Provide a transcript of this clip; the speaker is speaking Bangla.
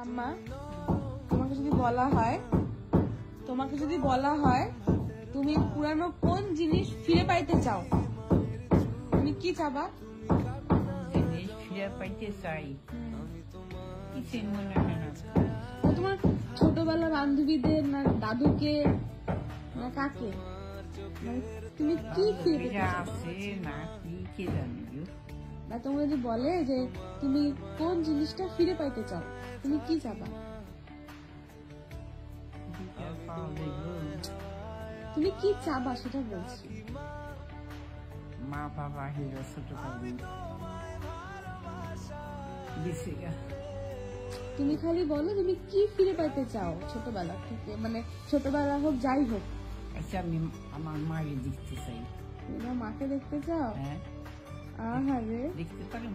আম্মা, তোমাকে যদি বলা হয় তুমি পুরানো কোন জিনিস ফিরে পাইতে চাও, তুমি কি চাবা? জিনিস ফিরে পাইতে চাই, কিছুই মনে হয় না। তোমার ছোটবেলা বান্ধবীদের, না দাদুকে, না কাকে, তুমি কি ফিরে পেতে চাও? আছে না কি কে জানি। না তোমাকে যদি বলে যে তুমি কোন জিনিসটা ফিরে পাইতে চাও, তুমি কি চাবা? তুমি কি চাবা সেটা বলছি। মা বাবা হিরো ছোটকালে তুমি খালি বলো তুমি কি ফিরে পাইতে চাও ছোটবেলা থেকে, মানে ছোটবেলা হোক যাই হোক। আচ্ছা, আমি আমার মাকে দেখতে চাই। তোমার মাকে দেখতে চাও? হ্যাঁ, আহারে, দেখতে পারেন।